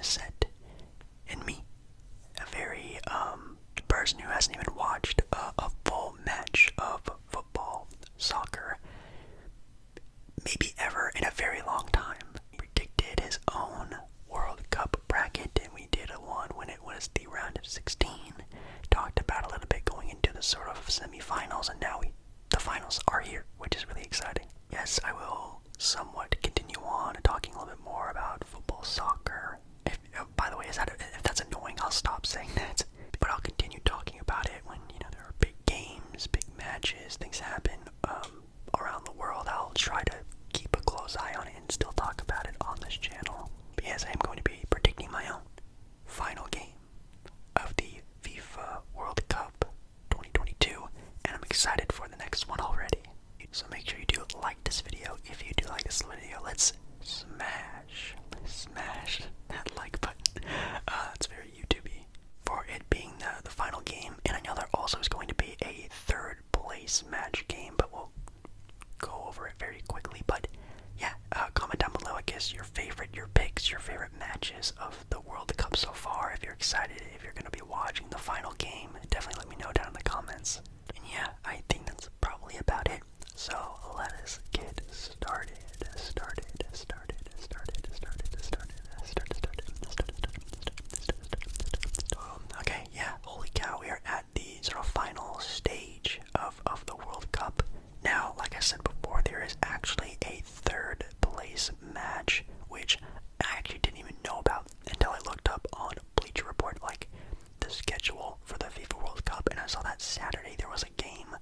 is set. And me, a very person who hasn't even watched a full match of football, soccer, maybe ever in a very long time, predicted his own World Cup bracket, and we did one when it was the round of 16. Talked about a little bit going into the sort of semifinals, and now the finals are here, which is really exciting. Yes, I will somewhat continue on talking a little bit more about football, soccer. By the way, if that's annoying, I'll stop saying that. But I'll continue talking about it when there are big games, big matches, things happen around the world. I'll try to keep a close eye on it and still talk about it on this channel. But yes, I am going to be predicting my own final game of the FIFA World Cup 2022, and I'm excited for the next one already. So make sure you do like this video. If you do like this video, let's smash that like button. It's very YouTubey for it being the final game, and I know there also is going to be a third place match game, but we'll go over it very quickly. But yeah, comment down below, I guess, your picks, your favorite matches of the World Cup so far. If you're excited, if you're going to be watching the final game, definitely let me know down in the comments. And yeah, I think that's probably about it. So let us get started. Okay, yeah, holy cow, we are at the sort of final stage of the World Cup. Now, like I said before, there is actually a third place match, which I actually didn't even know about until I looked up on Bleacher Report, like the schedule for the FIFA World Cup, and I saw that Saturday there was a game,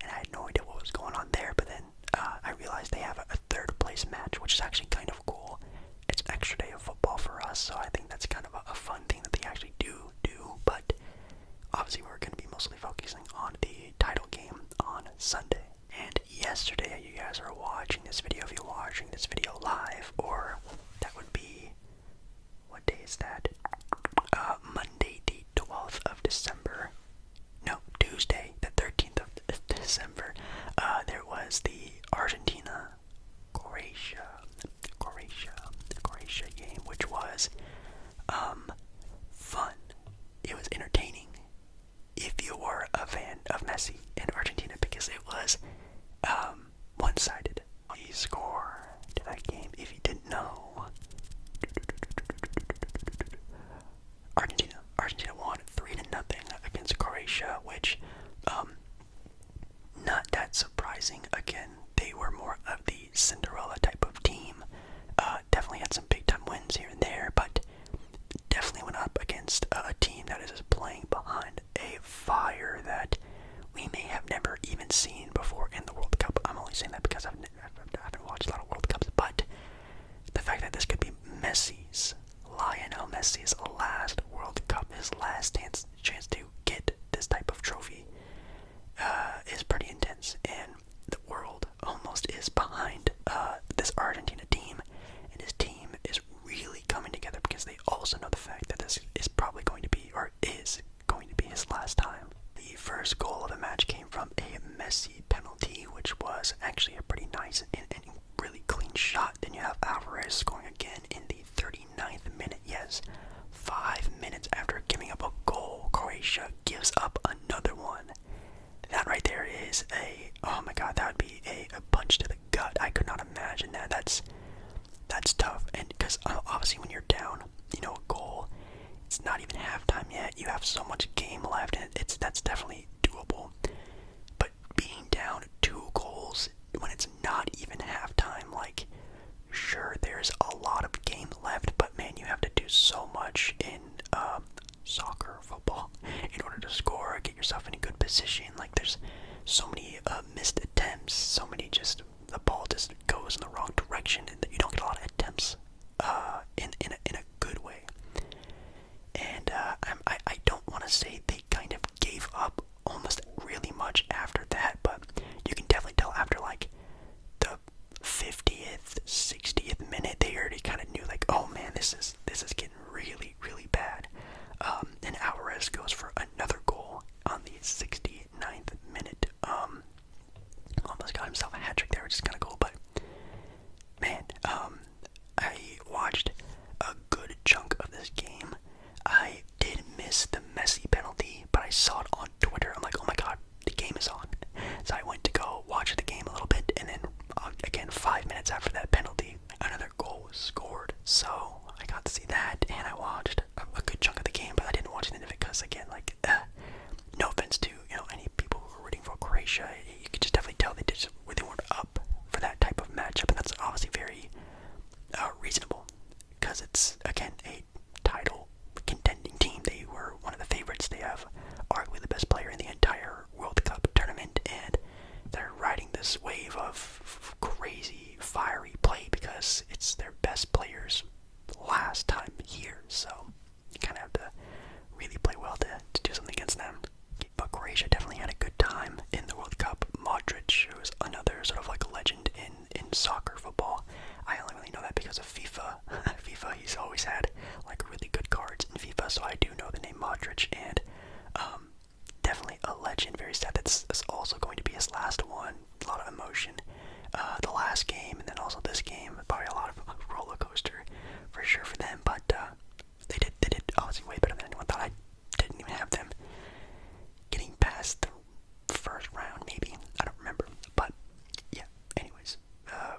and I had no idea what was going on there. But then I realized they have a third place match, which is actually kind of cool. It's an extra day of football for us, so I think that's kind of a fun thing that they actually do. But obviously we're going to be mostly focusing on the title game on Sunday. And yesterday, you guys are watching this video, if you're watching this video live, or that would be, what day is that? Monday the 12th of December. No, Tuesday the 13th of December. There was the Croatia game, which was fun. It was entertaining if you were a fan of Messi and Argentina, because it was one-sided. The score to that game, if you didn't know, Argentina won 3-0 against Croatia, which not that surprising. Again, they were more of the Cinderella type of team. Definitely had some big time wins here and there, but definitely went up against a team that is playing behind a fire that we may have never even seen before in the World Cup. I'm only saying that because I haven't watched a lot of World Cups, but the fact that this could be Lionel Messi's last World Cup, his last chance to get this type of trophy, is pretty intense, and the world almost is behind this Argentina team, and his team is really coming together because they also know the fact that this is probably going to be, or is going to be, his last time. The first goal of the match came from a Messi penalty, which was actually a pretty nice and really clean shot. Then you have Alvarez scoring again in the 39th minute. Yes, 5 minutes after giving up a goal, Croatia gives up another one. That right there is oh my god, that would be a punch to the gut. I could not imagine that. That's tough, and because obviously when you're down, a goal, it's not even halftime yet. You have so much game left, and that's definitely doable. But being down 2 goals when it's not even halftime, like, sure, there's a lot of game left, but man, you have to do so much it, and I watched a good chunk of the game, but I didn't watch the end of it because, again, like, no offense to, any people who are rooting for Croatia, you could just definitely tell they weren't up for that type of matchup, and that's obviously very reasonable, because it's, again, a title contending team. They were one of the favorites. They have arguably the best player in the entire World Cup tournament, and they're riding this wave of crazy, fiery play because it's their best players last time here, so you kind of have to really play well to do something against them. But Croatia definitely had a good time in the World Cup. Modric, who is another sort of like legend in soccer, football. I only really know that because of FIFA. FIFA, he's always had like really good cards in FIFA, so I do know the name Modric, and definitely a legend. Very sad that's also going to be his last one. A lot of emotion. The last game, and then also this game, probably a lot of roller coaster for sure for them. But they did obviously way better than anyone thought. I didn't even have them getting past the first round, maybe. I don't remember. But yeah, anyways,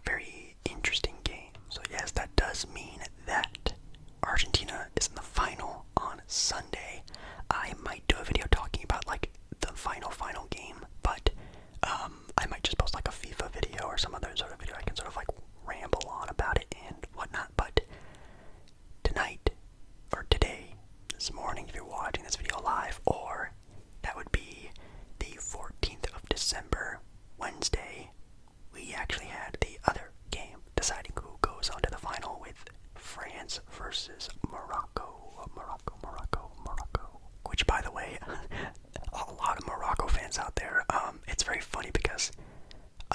very interesting game. So yes, that does mean that Argentina is in the final on Sunday. I might do a video talking about like the final game, but I might just post like a FIFA video or some other sort of video I can sort of like ramble on about it and whatnot. But tonight, or today, this morning, if you're watching this video live, or that would be the 14th of December, Wednesday, we actually had the other game deciding who goes on to the final with France versus Morocco. Which, by the way, a lot of Morocco fans out there, it's very funny because,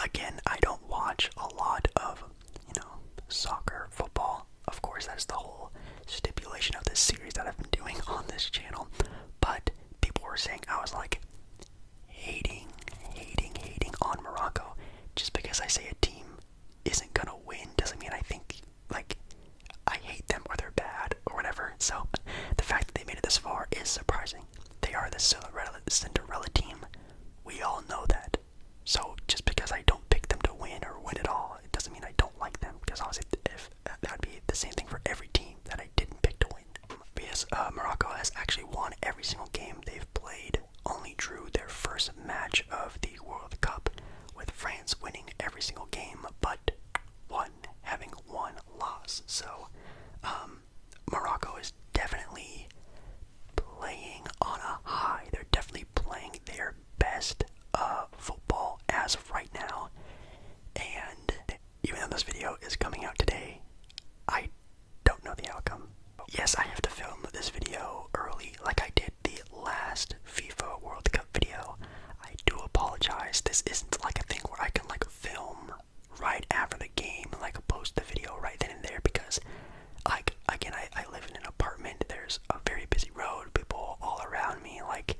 again, I don't watch a lot of, soccer, football. Of course, that's the whole stipulation of this series that I've been doing on this channel. But people were saying I was like hating on Morocco. Just because I say a team isn't gonna win doesn't mean I think like I hate them or they're bad or whatever. So the fact that they made it this far is surprising. They are the Cinderella team. We all know that. So just because I don't pick them to win or win at all, it doesn't mean I don't like them. Because obviously, if that would be the same thing for every team that I didn't pick to win. Because Morocco has actually won every single game they've played. Only drew their first match of the World Cup, with France winning every single game, but having one loss. So Morocco is definitely playing on a high. They're definitely playing their best football as of right now. And even though this video is coming out today, I don't know the outcome. Yes, I have to film this video early like I did the last FIFA World Cup video. I do apologize. This isn't like a thing where I can like film right after the game, like post the video right then and there, because like, again, I live in an apartment. There's a very busy road, people all around me. Like,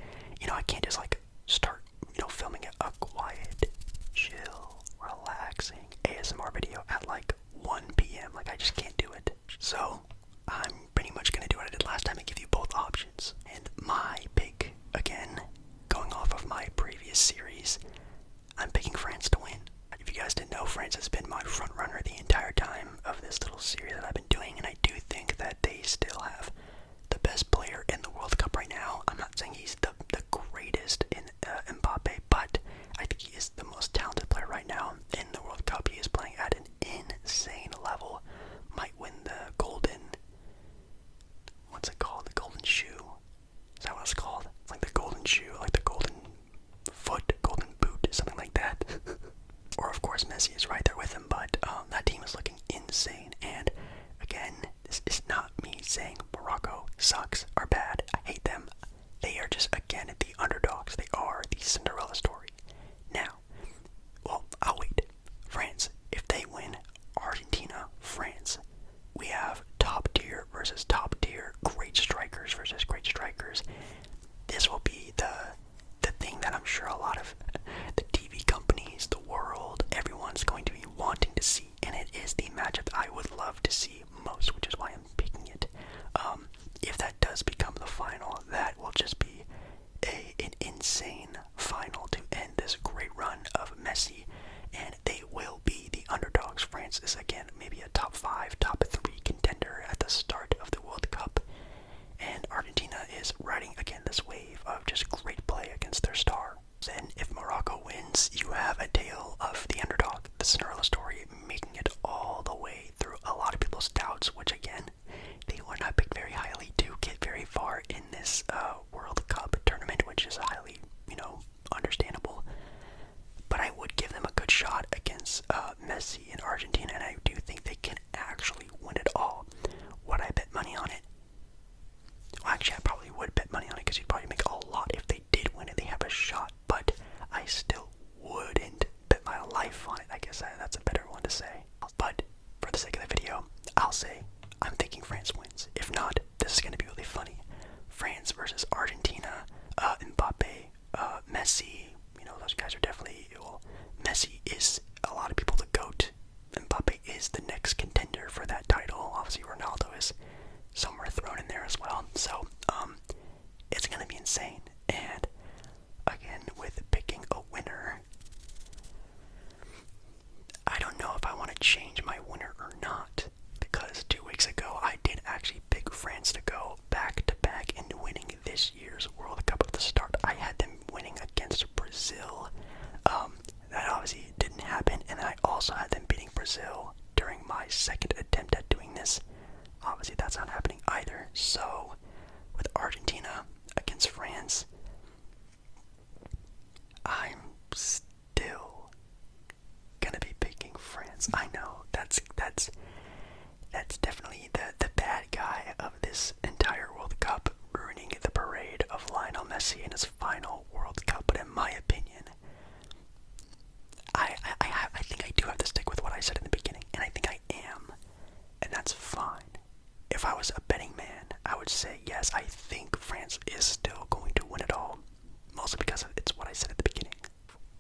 I can't just like start, filming a quiet, chill, relaxing ASMR video at like 1 p.m. Like, I just can't do it. So I'm pretty much gonna do what I did last time and give you both options. And my pick, again, going off of my previous series, I'm picking France to win. If you guys didn't know, France has been my front runner the entire time of this little series that I've been doing, and I do think that they still have the best player in the World Cup right now. I'm not saying he's the greatest in Mbappe, but I think he is the most talented player right now in the World Cup. He is playing at an insane level. Might win the what's it called? The golden shoe. Is that what it's called? It's like the golden shoe, like the golden foot, golden boot, something like that. Or of course Messi is right there with him, but that team is looking insane. And again, this is not me saying Morocco sucks, are bad, I hate them. They are just, again, the underdogs. They are the Cinderella story. Now, well, I'll wait. France, if they win, Argentina, France, we have top tier versus top tier, great strikers versus great strikers. This will be the thing that I'm sure a lot of the TV companies, the world, everyone's going to be wanting to see, and it is the matchup I would love to see most, which is why I'm picking it. If that does become the final, that will just be an insane final to end So, it's gonna be insane. And again, with picking a winner, I don't know if I want to change my winner or not, because 2 weeks ago I did actually pick France to go back to back in winning this year's World Cup at the start. I had them winning against Brazil. That obviously didn't happen, and I also had them beating Brazil during my second attempt at doing this. Obviously that's not happening either. So with Argentina against France, I'm still gonna be picking France. I know that's definitely the bad guy of this entire World Cup, ruining the parade of Lionel Messi in his final World Cup. But in my opinion, I think I do have to stick with what I said in the beginning, and I think I am, and that's fine. If I was a betting man, I would say yes, I think France is still going to win it all, mostly because it's what I said at the beginning.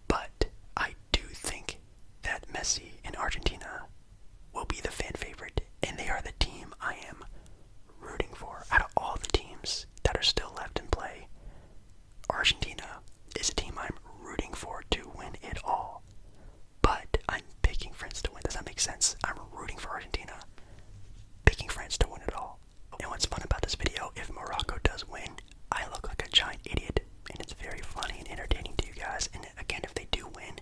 But I do think that Messi and Argentina will be the fan favorite, and they are the team I am rooting for. Out of all the teams that are still left in play, Argentina is a team I'm rooting for to win it all. But I'm picking France to win. Does that make sense? I'm rooting for Argentina, picking France to win it all. And what's fun about this video, if Morocco does win, I look like a giant idiot, and it's very funny and entertaining to you guys. And again, if they do win,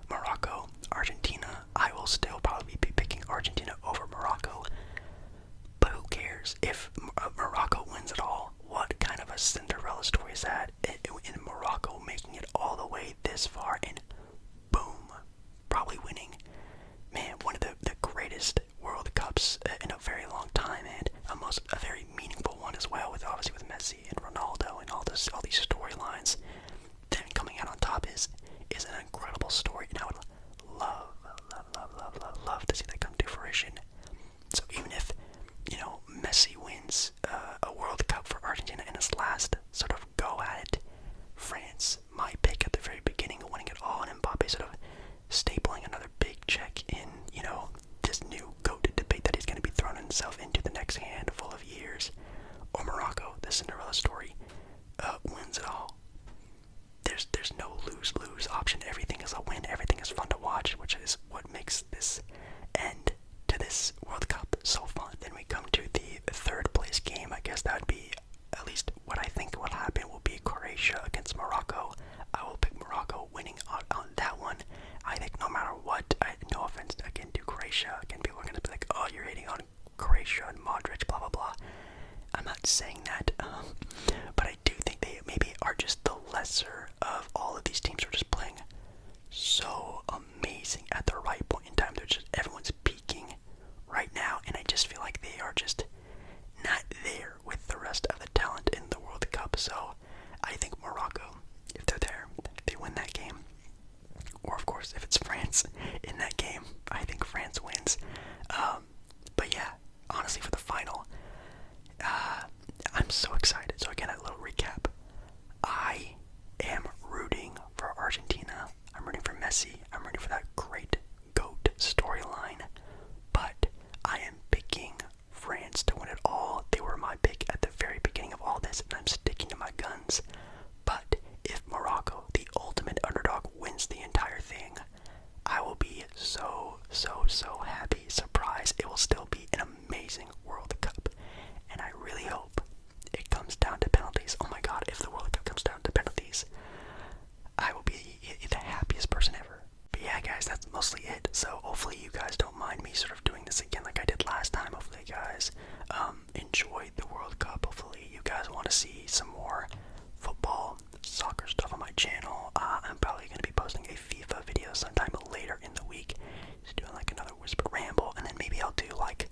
Morocco, Argentina, I will still probably be picking Argentina over Morocco. But who cares? If Morocco wins it all, what kind of a Cinderella story is that? In Morocco making it all the way this far and boom, probably winning, man, one of the greatest World Cups in a very long time, and a very meaningful one as well, with obviously with Messi and Ronaldo and all these storylines. Then coming out on top is an incredible story, and I would love to see that come to fruition. So even if, Messi wins a World Cup for Argentina in his last sort of go at it, France, my pick at the very beginning of winning it all, and Mbappe sort of stapling another big check in, this new GOAT debate that he's going to be throwing himself into the next handful of years, or Morocco, the Cinderella story, wins it all. There's no lose-lose option. Everything is a win. Everything is fun to watch, which is what makes this end to this World Cup so fun. Then we come to the third place game. I guess that would be, at least what I think will happen, will be Croatia against Morocco. I will pick Morocco winning on that one. I think no matter what, no offense again to Croatia, again, people are going to be like, oh, you're hating on Croatia and Modric, blah blah blah. I'm not saying that, but I do think they maybe are just the lesser of all of these teams, are just playing so amazing at the right point in time. They're just, everyone's peaking right now, and I just feel like they are just not there with the rest of the talent in the World Cup. So I think Morocco, if they're there, they win that game. Or of course, if it's France in that game, I think France wins. But yeah, honestly, for the final, I'm so excited. So again, a little recap. I am rooting for Argentina. I'm rooting for Messi. I'm rooting for that great GOAT storyline. But I am picking France to win it all. They were my pick at the very beginning of all this, and I'm sticking to my guns. But if Morocco, the ultimate underdog, wins the entire thing, I will be so happy, surprised. It will still be an amazing World Cup. And I really hope it comes down to penalties. Oh my god, if the World Cup comes down to penalties, I will be the happiest person ever. But yeah, guys, that's mostly it. So hopefully you guys don't mind me sort of doing this again like I did last time. Hopefully you guys enjoyed the World Cup. Hopefully you guys want to see some more football, soccer stuff on my channel. I'm probably going to be posting a FIFA video sometime later in the week. Just doing like another whisper ramble, and then maybe I'll do like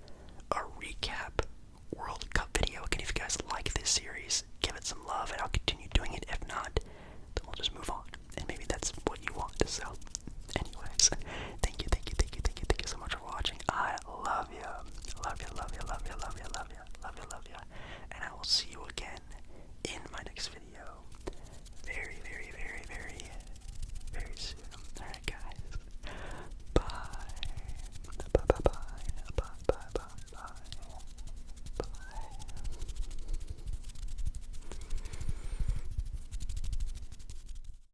a recap World Cup video. Again, if you guys like this series, give it some love, and I'll continue doing it. If not, then we'll just move on, and maybe that's what you want. So anyways, thank you so much for watching. I love you, and I will see you again in my next video very soon.